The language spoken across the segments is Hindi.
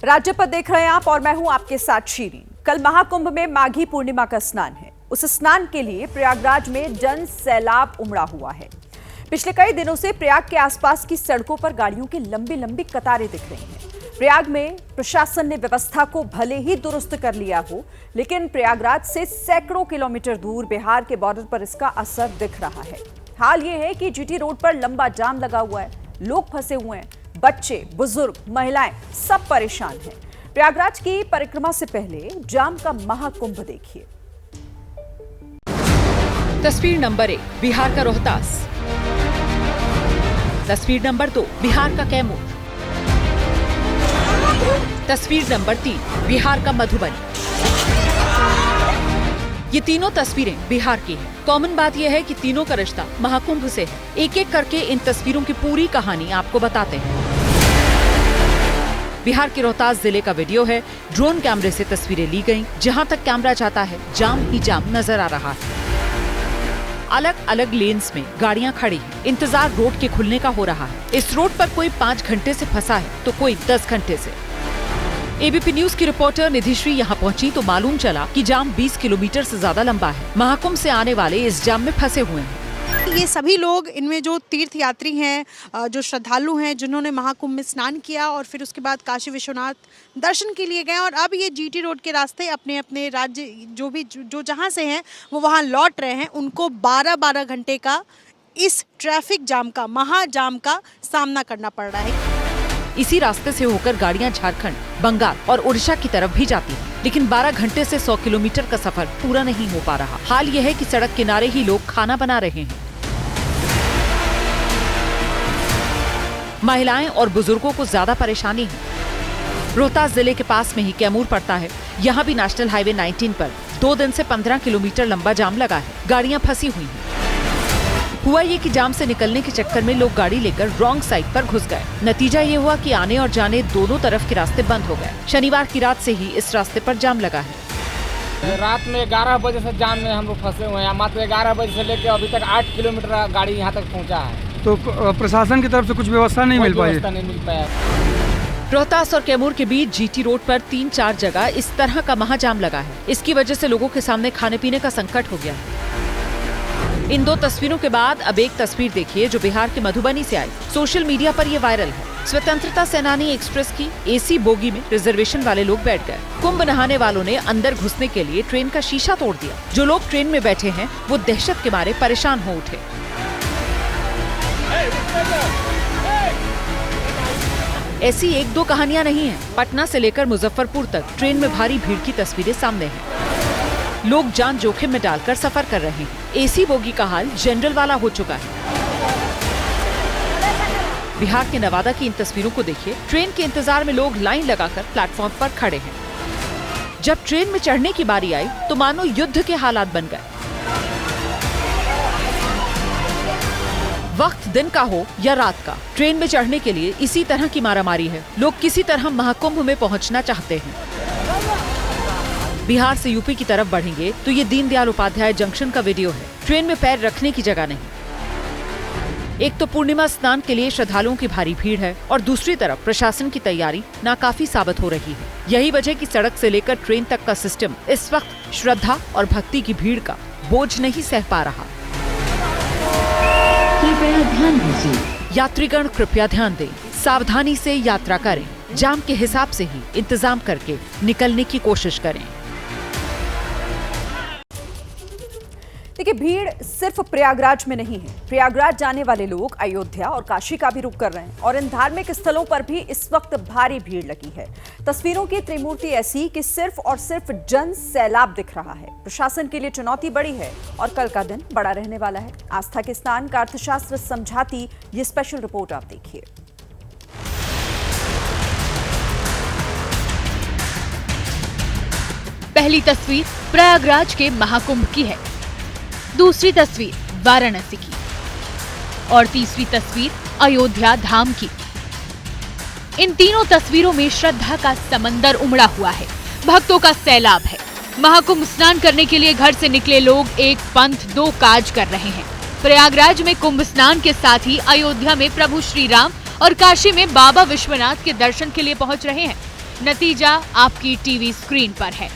राज्य पर देख रहे हैं आप और मैं हूं आपके साथ शीरीन। कल महाकुंभ में माघी पूर्णिमा का स्नान है। उस स्नान के लिए प्रयागराज में जन सैलाब उमड़ा हुआ है। पिछले कई दिनों से प्रयाग के आसपास की सड़कों पर गाड़ियों की लंबी लंबी कतारें दिख रही हैं। प्रयाग में प्रशासन ने व्यवस्था को भले ही दुरुस्त कर लिया हो, लेकिन प्रयागराज से सैकड़ों किलोमीटर दूर बिहार के बॉर्डर पर इसका असर दिख रहा है। हाल ये है कि जीटी रोड पर लंबा जाम लगा हुआ है, लोग फंसे हुए हैं, बच्चे, बुजुर्ग, महिलाएं सब परेशान हैं। प्रयागराज की परिक्रमा से पहले जाम का महाकुंभ देखिए। तस्वीर नंबर 1 बिहार का रोहतास। तस्वीर नंबर 2 बिहार का कैमूर। तस्वीर नंबर 3 बिहार का मधुबनी। ये तीनों तस्वीरें बिहार की हैं। कॉमन बात यह है कि तीनों का रिश्ता महाकुंभ से है। एक एक करके इन तस्वीरों की पूरी कहानी आपको बताते हैं। बिहार के रोहतास जिले का वीडियो है। ड्रोन कैमरे से तस्वीरें ली गईं। जहां तक कैमरा जाता है जाम ही जाम नजर आ रहा है। अलग अलग लेन्स में गाड़ियां खड़ी हैं। इंतजार रोड के खुलने का हो रहा है। इस रोड पर कोई 5 घंटे से फंसा है तो कोई 10 घंटे से। एबीपी न्यूज की रिपोर्टर निधिश्री यहां पहुंची तो मालूम चला कि जाम 20 किलोमीटर से ज्यादा लंबा है। महाकुंभ से आने वाले इस जाम में फंसे हुए हैं। ये सभी लोग, इनमें जो तीर्थ यात्री हैं, जो श्रद्धालु हैं, जिन्होंने महाकुंभ में स्नान किया और फिर उसके बाद काशी विश्वनाथ दर्शन के लिए गए और अब ये जीटी रोड के रास्ते अपने अपने राज्य जो जहाँ से हैं वो वहाँ लौट रहे हैं। उनको 12-12 घंटे का इस ट्रैफिक जाम का, महाजाम का सामना करना पड़ रहा है। इसी रास्ते से होकर गाड़ियां झारखंड, बंगाल और उड़ीसा की तरफ भी जाती हैं, लेकिन 12 घंटे से 100 किलोमीटर का सफर पूरा नहीं हो पा रहा। हाल यह है कि सड़क किनारे ही लोग खाना बना रहे हैं। महिलाएं और बुजुर्गों को ज्यादा परेशानी है। रोहतास जिले के पास में ही कैमूर पड़ता है। यहाँ भी नेशनल हाईवे 19 पर 2 दिन से 15 किलोमीटर लंबा जाम लगा है। गाड़ियां फंसी हुई हैं। हुआ ये कि जाम से निकलने के चक्कर में लोग गाड़ी लेकर रॉन्ग साइड पर घुस गए। नतीजा ये हुआ कि आने और जाने दोनों तरफ के रास्ते बंद हो गए। शनिवार की रात से ही इस रास्ते पर जाम लगा है। रात में 11 बजे से जाम में हम लोग फंसे हुए हैं। मात्र 11 बजे से लेकर अभी तक 8 किलोमीटर गाड़ी यहाँ तक पहुँचा है। तो प्रशासन की तरफ से कुछ व्यवस्था नहीं मिल पाया। रोहतास और कैमूर के बीच जीटी रोड पर 3-4 जगह इस तरह का महाजाम लगा है। इसकी वजह से लोगों के सामने खाने पीने का संकट हो गया है। इन 2 तस्वीरों के बाद अब एक तस्वीर देखिए जो बिहार के मधुबनी से आई। सोशल मीडिया पर ये वायरल है। स्वतंत्रता सेनानी एक्सप्रेस की एसी बोगी में रिजर्वेशन वाले लोग बैठ गए। कुंभ नहाने वालों ने अंदर घुसने के लिए ट्रेन का शीशा तोड़ दिया। जो लोग ट्रेन में बैठे हैं वो दहशत के मारे परेशान हो उठे। ऐसी 1-2 कहानियां नहीं हैं। पटना से लेकर मुजफ्फरपुर तक ट्रेन में भारी भीड़ की तस्वीरें सामने हैं। लोग जान जोखिम में डालकर सफर कर रहे हैं। एसी बोगी का हाल जनरल वाला हो चुका है। बिहार के नवादा की इन तस्वीरों को देखिए। ट्रेन के इंतजार में लोग लाइन लगाकर प्लेटफॉर्म पर खड़े हैं। जब ट्रेन में चढ़ने की बारी आई तो मानो युद्ध के हालात बन गए। वक्त दिन का हो या रात का, ट्रेन में चढ़ने के लिए इसी तरह की मारामारी है। लोग किसी तरह महाकुंभ में पहुंचना चाहते हैं। बिहार से यूपी की तरफ बढ़ेंगे तो ये दीनदयाल उपाध्याय जंक्शन का वीडियो है। ट्रेन में पैर रखने की जगह नहीं। एक तो पूर्णिमा स्नान के लिए श्रद्धालुओं की भारी भीड़ है और दूसरी तरफ प्रशासन की तैयारी नाकाफी साबित हो रही है। यही वजह कि सड़क से लेकर ट्रेन तक का सिस्टम इस वक्त श्रद्धा और भक्ति की भीड़ का बोझ नहीं सह पा रहा। कृपया ध्यान दीजिए। यात्रीगण कृपया ध्यान दें। सावधानी से यात्रा करें। जाम के हिसाब से ही इंतजाम करके निकलने की कोशिश करें। देखिए, भीड़ सिर्फ प्रयागराज में नहीं है। प्रयागराज जाने वाले लोग अयोध्या और काशी का भी रुख कर रहे हैं और इन धार्मिक स्थलों पर भी इस वक्त भारी भीड़ लगी है। तस्वीरों की त्रिमूर्ति ऐसी कि सिर्फ और सिर्फ जन सैलाब दिख रहा है। प्रशासन के लिए चुनौती बड़ी है और कल का दिन बड़ा रहने वाला है। आस्था के स्नान का अर्थशास्त्र समझाती ये स्पेशल रिपोर्ट आप देखिए। पहली तस्वीर प्रयागराज के महाकुंभ की है, दूसरी तस्वीर वाराणसी की और तीसरी तस्वीर अयोध्या धाम की। इन तीनों तस्वीरों में श्रद्धा का समंदर उमड़ा हुआ है। भक्तों का सैलाब है। महाकुंभ स्नान करने के लिए घर से निकले लोग एक पंथ दो काज कर रहे हैं। प्रयागराज में कुंभ स्नान के साथ ही अयोध्या में प्रभु श्री राम और काशी में बाबा विश्वनाथ के दर्शन के लिए पहुंच रहे हैं। नतीजा आपकी टीवी स्क्रीन पर है।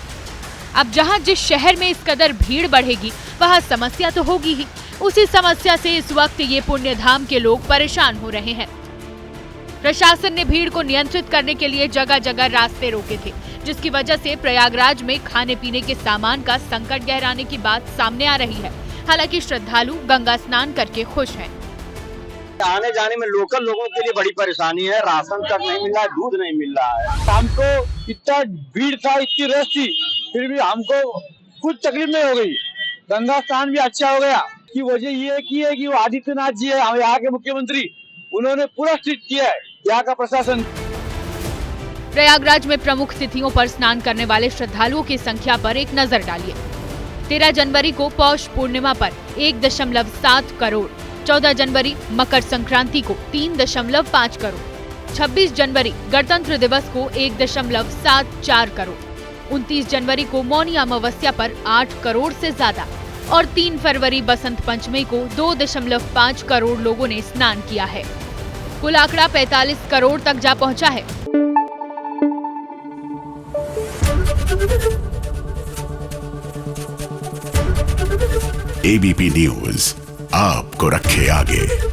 अब जहां जिस शहर में इस कदर भीड़ बढ़ेगी वहां समस्या तो होगी ही। उसी समस्या से इस वक्त ये पुण्य धाम के लोग परेशान हो रहे हैं। प्रशासन ने भीड़ को नियंत्रित करने के लिए जगह जगह रास्ते रोके थे, जिसकी वजह से प्रयागराज में खाने पीने के सामान का संकट गहराने की बात सामने आ रही है। हालांकि श्रद्धालु गंगा स्नान करके खुश हैं। आने जाने में लोकल लोगों के लिए बड़ी परेशानी है। राशन तक नहीं मिल रहा है, दूध नहीं मिल रहा है। शाम को इतना भीड़ था, इतनी रश थी, फिर भी हमको कुछ तकलीफ नहीं हो गई। गंगा स्नान भी अच्छा हो गया। की वजह ये है कि वो आदित्यनाथ जी है, यहाँ के मुख्यमंत्री, उन्होंने पूरा स्ट्रिक्ट किया है यहाँ का प्रशासन। प्रयागराज में प्रमुख तिथियों पर स्नान करने वाले श्रद्धालुओं की संख्या पर एक नजर डालिए। 13 जनवरी को पौष पूर्णिमा पर 1.7 करोड़, 14 जनवरी मकर संक्रांति को 3.5 करोड़, 26 जनवरी गणतंत्र दिवस को 1.74 करोड़, 29 जनवरी को मौनी अमावस्या पर 8 करोड़ से ज्यादा और 3 फरवरी बसंत पंचमी को 2.5 करोड़ लोगों ने स्नान किया है। कुल आंकड़ा 45 करोड़ तक जा पहुंचा है। एबीपी न्यूज आपको रखे आगे।